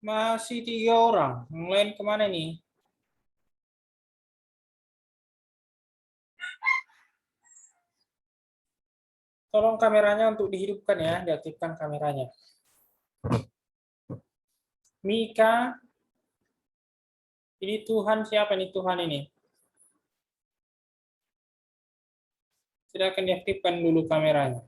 Masih 3 orang. Yang lain kemana nih? Tolong kameranya untuk dihidupkan ya, diaktifkan kameranya. Mika, ini Tuhan siapa nih Tuhan ini? Silakan diaktifkan dulu kameranya.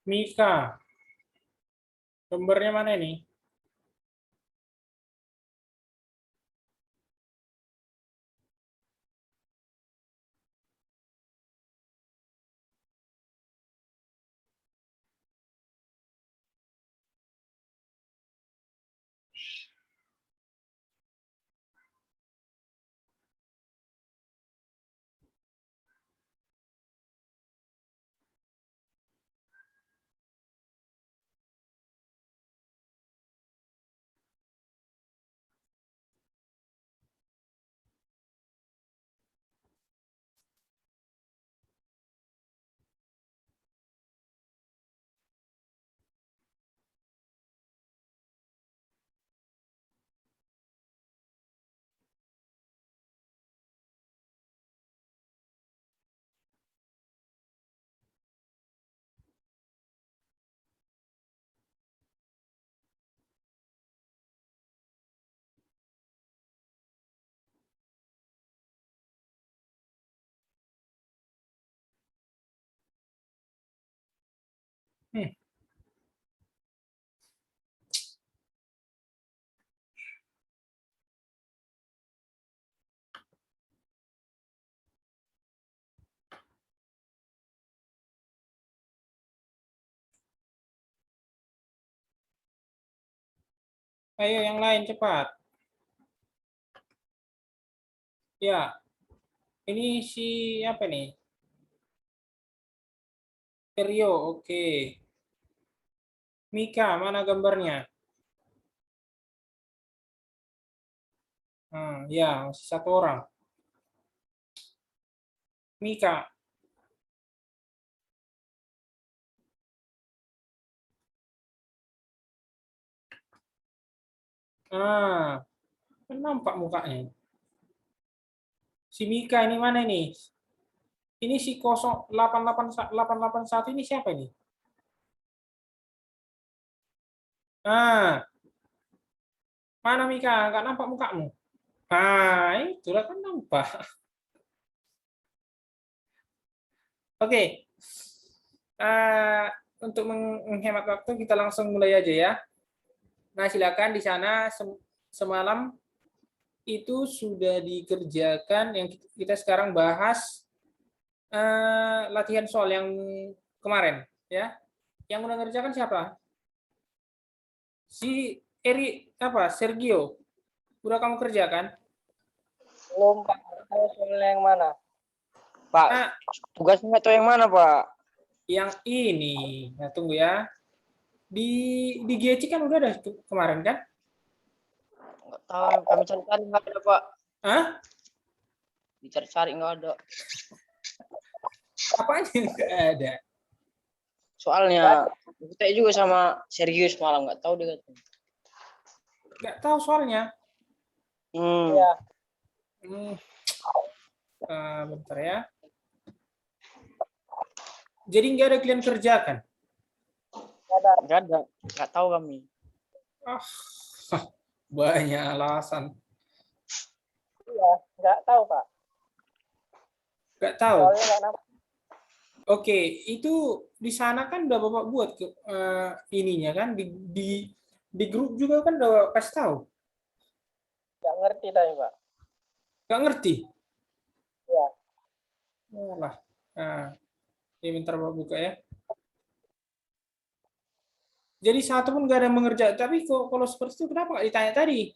Mika, gambarnya mana nih? Hmm. Ayo yang lain cepat. Ya, ini si apa nih? Rio, oke. Mika, mana gambarnya? Ya, masih 1 orang. Mika. Ah, kan nampak mukanya. Si Mika ini mana nih? Ini si 0881 ini siapa ini? Ah, mana Mika? Nggak nampak mukamu. Itu lah kan nampak. Oke. Eh, untuk menghemat waktu kita langsung mulai aja ya. Nah, silakan di sana semalam itu sudah dikerjakan yang kita sekarang bahas latihan soal yang kemarin ya. Yang udah ngerjakan siapa? Si apa? Sergio. Udah kamu kerjakan? Belum, Pak. Soalnya yang mana? Pak, Ah, tugasnya itu yang mana, Pak? yang ini. Nah, tunggu ya. Di GC kan udah ada kemarin kan? Nggak tahu, kami cari-cari nggak ada Pak. Hah? Dicari-cari nggak ada. Apanya nggak ada? Soalnya kita juga sama Serius malam nggak tahu dia. Nggak tahu soalnya. Iya. Bentar ya. Jadi nggak ada klien kerja kan? Nggak ada. Nggak tahu kami. Ah, banyak alasan. Iya, nggak tahu Pak. Nggak tahu. Soalnya nggak nampak. Oke, itu di sana kan udah Bapak buat ininya kan di grup juga kan udah kasih tahu. Nggak ngerti tadi Pak. Nggak ngerti. Iya. Oh lah. Nah, ini bentar Bapak buka ya. Jadi satu pun nggak ada yang mengerjakan. Tapi kalau seperti itu kenapa nggak ditanya tadi?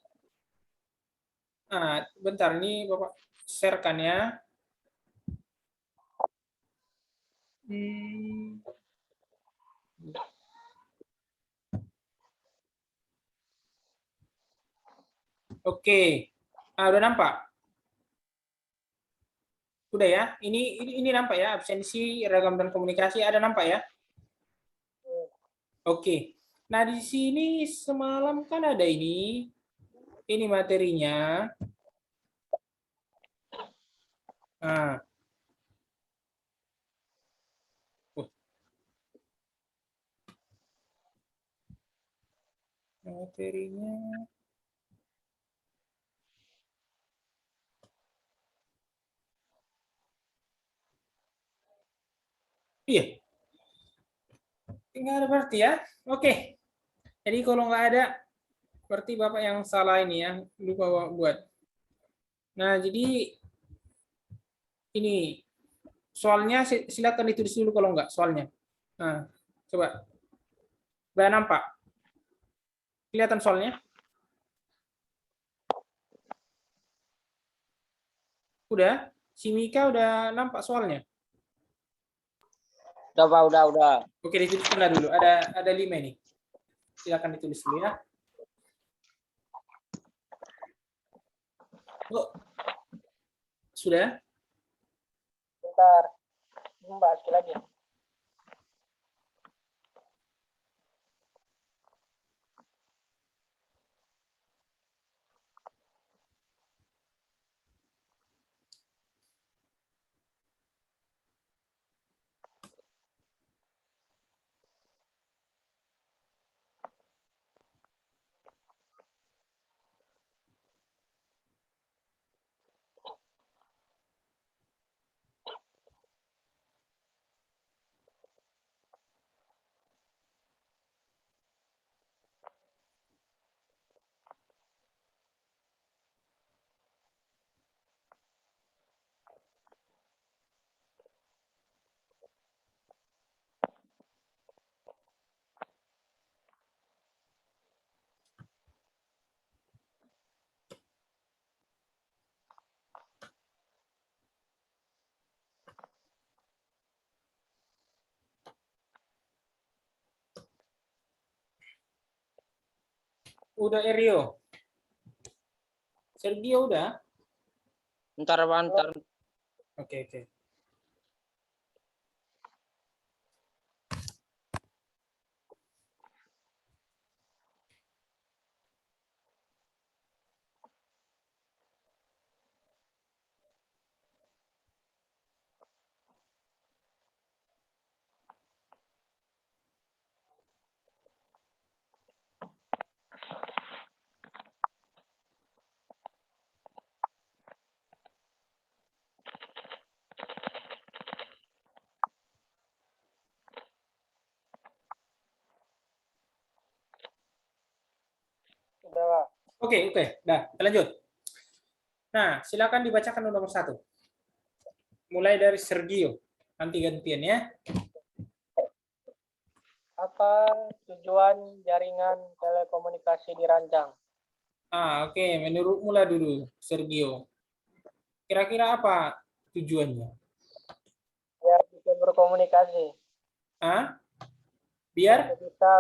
Nah, bentar ini Bapak share-kan ya. Oke. Nah, udah nampak? Udah ya. Ini nampak ya, absensi, ragam dan komunikasi ada nampak ya? Oke. Nah, di sini semalam kan ada ini. Ini materinya. Nah. Materinya. Iya. Nggak ada berarti ya. Oke. Jadi kalau nggak ada, berarti Bapak yang salah ini ya. Lupa Bapak buat. Nah, jadi ini soalnya silakan ditulis dulu kalau nggak soalnya. Nah, coba. Udah nampak? Kelihatan soalnya? Udah? Si Mika udah nampak soalnya? Udah Pak, udah. Oke, ditulis dulu. Ada 5 ini. Silakan ditulis dulu ya. Oh, sudah? Bentar. Mbak, sekali lagi. Udah Erio. Sergio udah? Bentar Pak, bentar. Oke. Udah Pak. Oke. Dah, kita lanjut. Nah, silakan dibacakan nomor 1. Mulai dari Sergio. Nanti gantian ya. Apa tujuan jaringan telekomunikasi dirancang? Oke. Menurut mula dulu, Sergio. Kira-kira apa tujuannya? Biar bisa berkomunikasi. Biar? Kita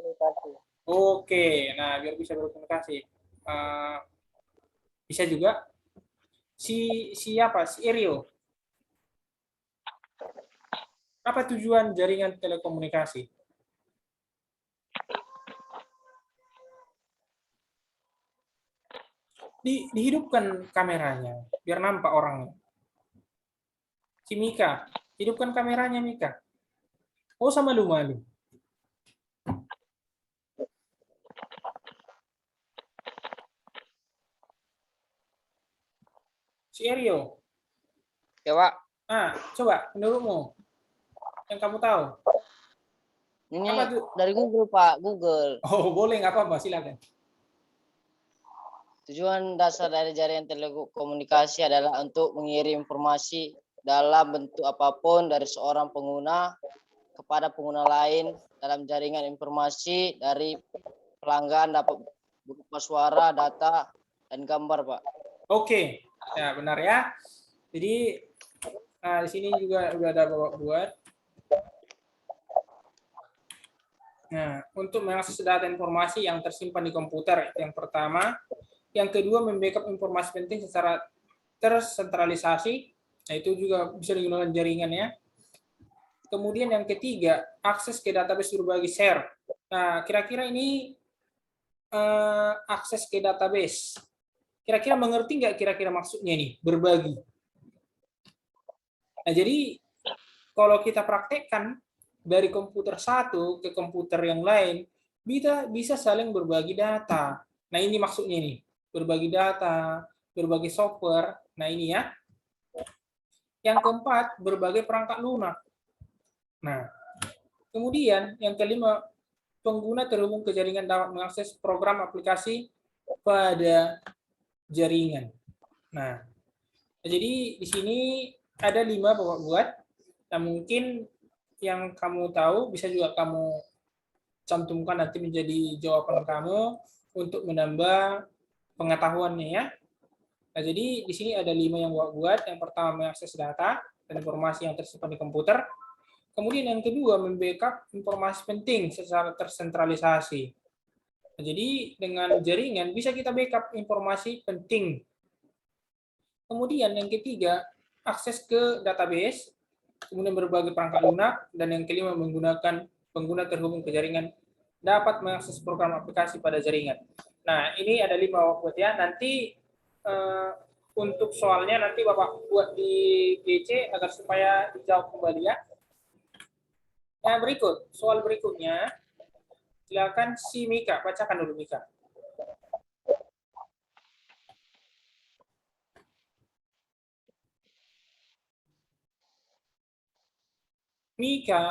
komunikasi. Oke, nah biar bisa berkomunikasi. Eh, bisa juga siapa? Si Erio. Apa tujuan jaringan telekomunikasi? Dihidupkan kameranya, biar nampak orangnya. Si Mika, hidupkan kameranya Mika. Oh, sama malu-malu. Si Erio. Ya, Pak. Coba menurutmu yang kamu tahu. Ini Apa tuh? dari Google, Pak. Google. Oh, boleh, nggak apa-apa, silakan. Tujuan dasar dari jaringan telekomunikasi adalah untuk mengirim informasi dalam bentuk apapun dari seorang pengguna kepada pengguna lain dalam jaringan informasi dari pelanggan dapat berupa suara, data, dan gambar, Pak. Oke, ya benar ya. Jadi di sini juga udah ada Bapak buat. Nah, untuk mengakses data informasi yang tersimpan di komputer, yang pertama. Yang kedua, membackup informasi penting secara tersentralisasi. Nah, itu juga bisa digunakan jaringannya. Kemudian yang ketiga, akses ke database berbagi share. Nah, kira-kira ini akses ke database. Kira-kira mengerti nggak kira-kira maksudnya nih, berbagi? Nah, jadi kalau kita praktekkan dari komputer satu ke komputer yang lain, bisa saling berbagi data. Nah, ini maksudnya nih, berbagi data, berbagi software. Nah, ini ya. Yang keempat, berbagai perangkat lunak. Nah, kemudian yang kelima, pengguna terhubung ke jaringan dapat mengakses program aplikasi pada jaringan. Nah, jadi di sini ada 5 Bapak buat. Nah, mungkin yang kamu tahu bisa juga kamu cantumkan nanti menjadi jawaban kamu untuk menambah pengetahuannya ya. Nah, jadi di sini ada 5 yang buat. Yang pertama, mengakses data dan informasi yang tersimpan di komputer. Kemudian yang kedua, membackup informasi penting secara tersentralisasi. Nah, jadi dengan jaringan bisa kita backup informasi penting. Kemudian yang ketiga, akses ke database, kemudian berbagai perangkat lunak, dan yang kelima menggunakan pengguna terhubung ke jaringan dapat mengakses program aplikasi pada jaringan. Nah, ini ada 5 buat ya. Nanti untuk soalnya nanti Bapak buat di GC agar supaya dijawab kembali ya. Nah, soal berikutnya, silakan si Mika, bacakan dulu Mika. Mika.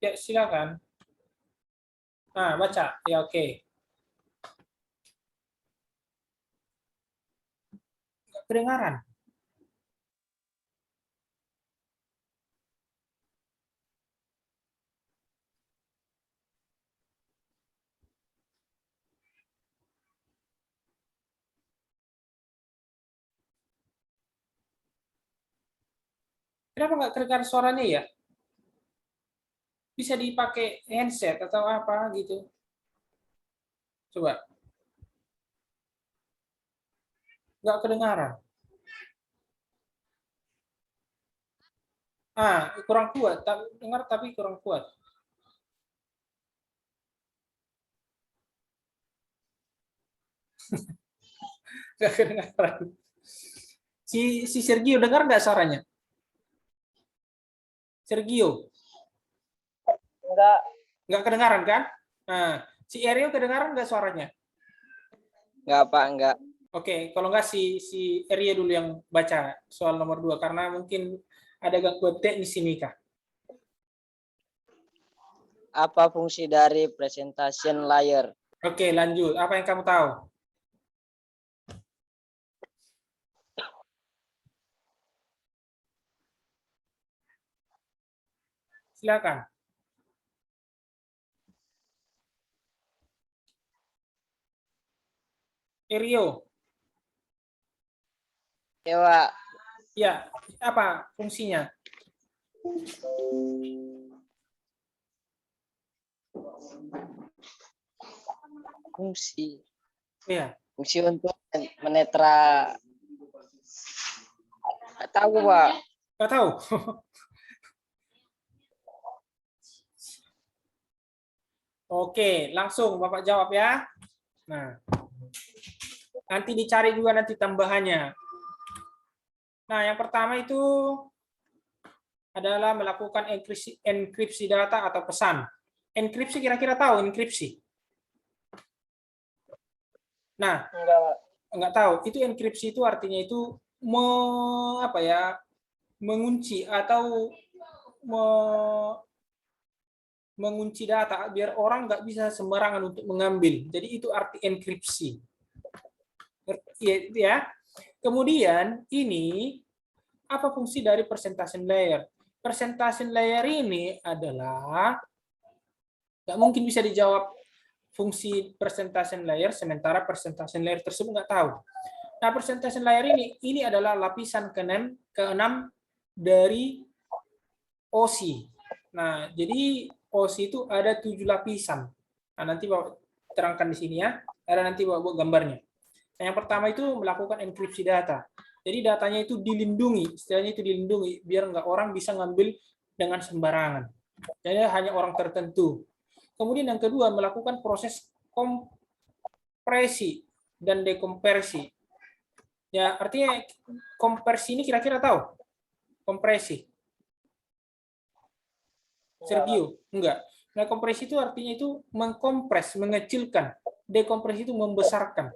Ya, silakan. Nah, baca. Ya, oke. Nggak kedengaran. Kenapa nggak kedengaran suaranya ya? Bisa dipakai handset atau apa gitu. Coba. Nggak kedengaran. Kurang kuat. Dengar tapi kurang kuat. Nggak kedengaran. Si Sergio dengar nggak suaranya? Sergio. Enggak. Nggak kedengaran kan? Nah, si Ariel kedengaran nggak suaranya? Enggak, Pak, enggak. Oke, kalau nggak si Eria dulu yang baca soal nomor 2 karena mungkin ada gangguan teknis ini Kak. Apa fungsi dari presentation layer? Oke, lanjut. Apa yang kamu tahu? Silakan. Erio. Ya, Pak. Ya, apa fungsinya? Fungsi. Iya. Fungsi untuk menetra. Nggak tahu, Pak. Nggak tahu. Oke, langsung Bapak jawab ya. Nah, nanti dicari juga nanti tambahannya. Nah, yang pertama itu adalah melakukan enkripsi data atau pesan. Enkripsi kira-kira tahu enkripsi? Nah, Enggak, Pak. nggak tahu. Itu enkripsi itu artinya itu apa ya? Mengunci atau mengunci data biar orang nggak bisa sembarangan untuk mengambil. Jadi itu arti enkripsi. Ya. Kemudian ini apa fungsi dari presentation layer? Presentation layer ini adalah nggak mungkin bisa dijawab fungsi presentation layer sementara presentation layer tersebut nggak tahu. Nah, presentation layer ini adalah lapisan keenam dari OSI. Nah, jadi OSI itu ada 7 lapisan. Nah, nanti Bapak terangkan di sini ya. Ada nanti Bapak gambarnya. Nah, yang pertama itu melakukan enkripsi data. Jadi datanya itu dilindungi, istilahnya itu dilindungi, biar nggak orang bisa ngambil dengan sembarangan. Jadi hanya orang tertentu. Kemudian yang kedua melakukan proses kompresi dan dekompresi. Ya, artinya kompresi ini kira-kira tahu? Kompresi. Sergio, enggak. Nah, kompresi itu artinya itu mengkompres, mengecilkan. Dekompresi itu membesarkan.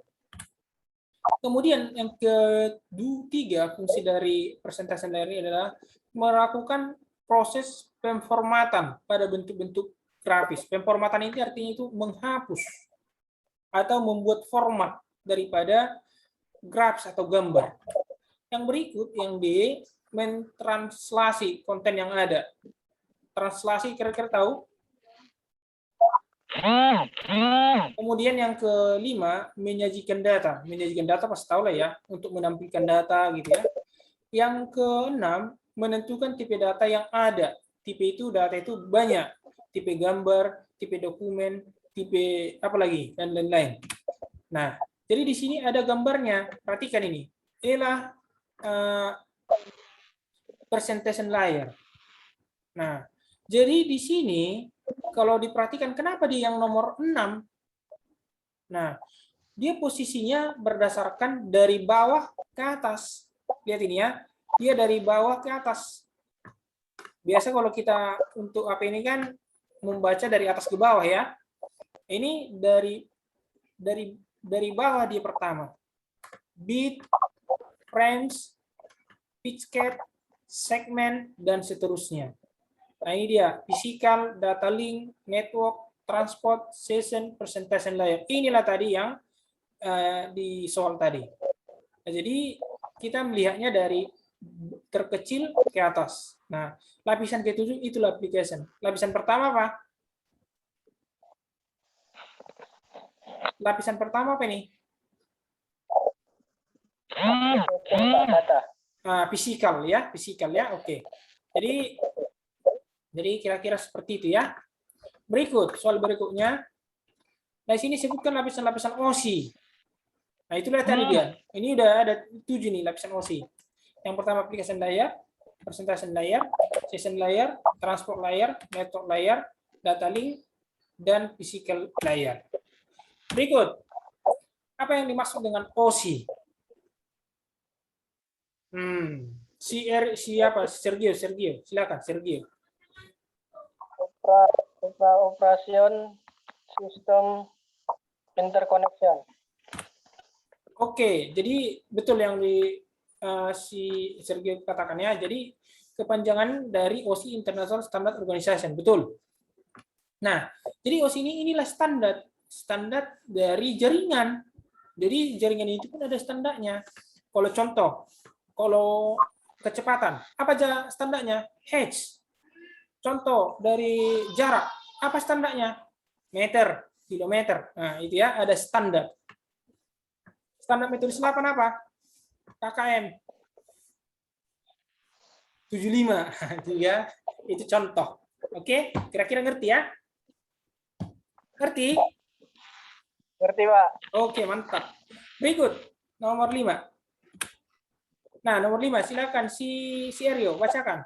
Kemudian yang ketiga fungsi dari presentation layer ini adalah melakukan proses pemformatan pada bentuk-bentuk grafis. Pemformatan ini artinya itu menghapus atau membuat format daripada grafis atau gambar. Yang berikut yang D, mentranslasi konten yang ada. Translasi kira-kira tahu? Kemudian yang kelima, menyajikan data. Menyajikan data pasti tahu lah ya, untuk menampilkan data gitu ya. Yang keenam, menentukan tipe data yang ada. Tipe itu data itu banyak. Tipe gambar, tipe dokumen, tipe apa lagi, dan lain-lain. Nah, jadi di sini ada gambarnya. Perhatikan ini. Inilah presentation layer. Nah, jadi di sini kalau diperhatikan kenapa dia yang nomor 6? Nah, dia posisinya berdasarkan dari bawah ke atas. Lihat ini ya. Dia dari bawah ke atas. Biasa kalau kita untuk apa ini kan membaca dari atas ke bawah ya. Ini dari bawah dia pertama. Bit, frames, pitch cap, segmen, dan seterusnya. Nah, ini dia, physical, data link, network, transport, session, presentation layer. Inilah tadi yang di soal tadi. Nah, jadi kita melihatnya dari terkecil ke atas. Nah, lapisan ke-7 itulah application. Lapisan pertama apa? Lapisan pertama apa ini? Physical ya, oke. Jadi kira-kira seperti itu ya. Berikut, soal berikutnya. Nah, sini sebutkan lapisan-lapisan OSI. Nah, itulah tadi dia. Ini udah ada 7 nih lapisan OSI. Yang pertama application layer, presentation layer, session layer, transport layer, network layer, data link, dan physical layer. Berikut, apa yang dimaksud dengan OSI? Siapa? Sergio, silakan Sergio. Operation sistem interconnection. Oke, jadi betul yang si Sergio katakan ya. Jadi kepanjangan dari OSI International Standard Organization, betul. Nah, jadi OSI inilah standar dari jaringan. Jadi jaringan itu pun ada standarnya. Kalau kecepatan, apa aja standarnya? Hertz. Contoh dari jarak, apa standarnya? Meter, kilometer. Nah, itu ya, ada standar. Standar metode 8 apa? KKM. 75. Itu ya, itu contoh. Oke, kira-kira ngerti ya? Ngerti? Ngerti, Pak. Oke, mantap. Berikut, nomor 5. Nah, nomor 5, silakan si Aryo, bacakan.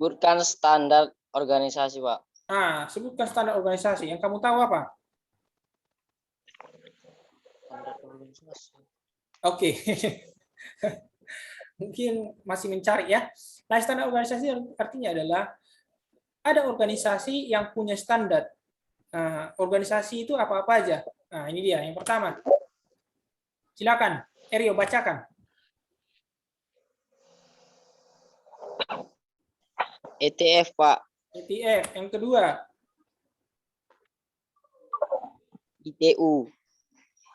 Sebutkan standar organisasi, Pak. Sebutkan standar organisasi. Yang kamu tahu apa? Standar organisasi. Oke. Mungkin masih mencari ya. Nah, standar organisasi artinya adalah ada organisasi yang punya standar. Nah, organisasi itu apa-apa aja. Nah, ini dia yang pertama. Silakan, Aryo, bacakan. ETF, Pak. ETF. Yang kedua, ITU.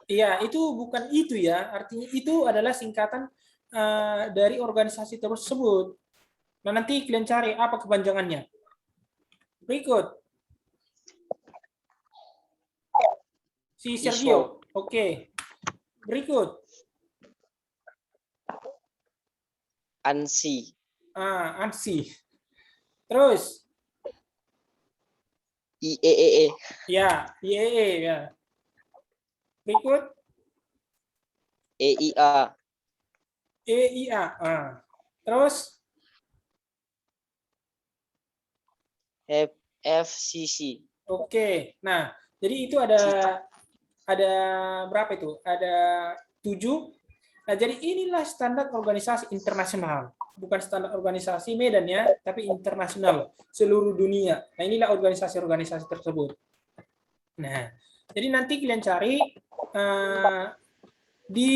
iya, itu bukan itu ya. Artinya itu adalah singkatan dari organisasi tersebut. Nah, nanti kalian cari apa kepanjangannya. Berikut. Si Sergio. Oke. Berikut. ANSI. ANSI. Terus. IEEE. Ya, IEE ya. Berikut. EIA. EIA. Terus. FCC. Oke. Nah, jadi itu ada berapa itu? Ada 7. Nah, jadi inilah standar organisasi internasional. Bukan standar organisasi Medan ya, tapi internasional, seluruh dunia. Nah, inilah organisasi-organisasi tersebut. Nah, jadi nanti kalian cari di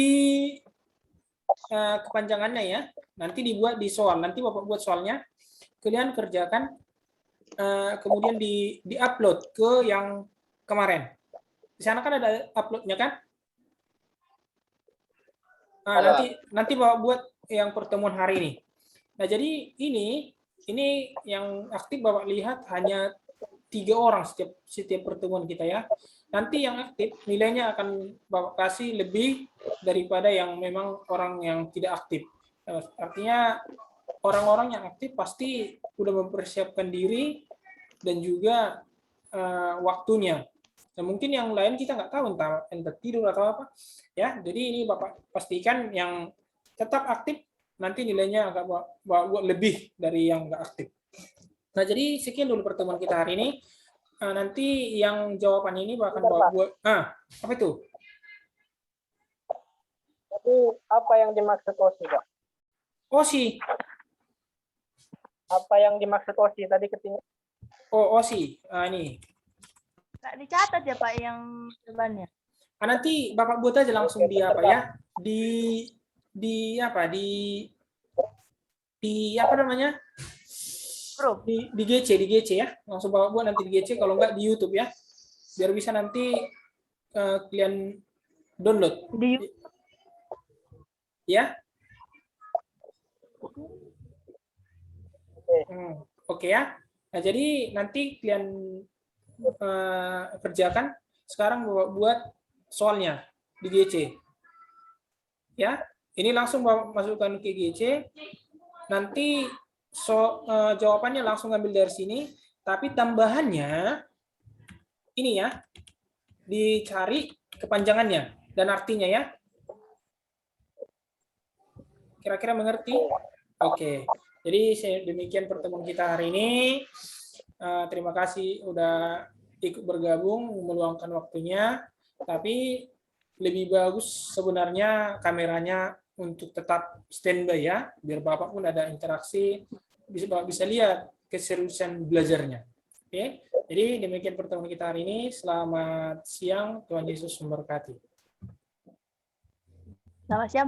kepanjangannya ya. Nanti dibuat di soal. Nanti Bapak buat soalnya. Kalian kerjakan, kemudian di-upload ke yang kemarin. Di sana kan ada uploadnya kan? Nanti Bapak buat yang pertemuan hari ini. Nah, jadi ini yang aktif Bapak lihat hanya 3 orang setiap pertemuan kita ya. Nanti yang aktif nilainya akan Bapak kasih lebih daripada yang memang orang yang tidak aktif. Artinya orang-orang yang aktif pasti sudah mempersiapkan diri dan juga waktunya. Nah, mungkin yang lain kita nggak tahu, entah tidur atau apa ya. Jadi ini Bapak pastikan yang tetap aktif nanti nilainya agak buat lebih dari yang nggak aktif. Nah, jadi sekian dulu pertemuan kita hari ini. Nanti yang jawaban ini akan buat apa itu? Jadi apa yang dimaksud OSI, Pak? OSI. Apa yang dimaksud OSI tadi ketinggalan? Oh, OSI. Ini. Nggak dicatat ya Pak yang jawabannya. Nanti Bapak buat aja langsung di apa ya? Di apa namanya? Grup. Di GC ya. Langsung Bapak buat nanti di GC, kalau enggak di YouTube ya. Biar bisa nanti kalian download. Di Ya. Oke ya. Nah, jadi nanti kalian kerjakan. Sekarang buat soalnya di GC. Ya. Ini langsung masukkan ke GC. Nanti jawabannya langsung ambil dari sini, tapi tambahannya ini ya. Dicari kepanjangannya dan artinya ya. Kira-kira mengerti? Oke. Jadi demikian pertemuan kita hari ini. Terima kasih udah ikut bergabung, meluangkan waktunya. Tapi lebih bagus sebenarnya kameranya untuk tetap standby ya, biar Bapak pun ada interaksi, bisa lihat keseriusan belajarnya. Oke. Jadi demikian pertemuan kita hari ini. Selamat siang, Tuhan Yesus memberkati. Selamat siang.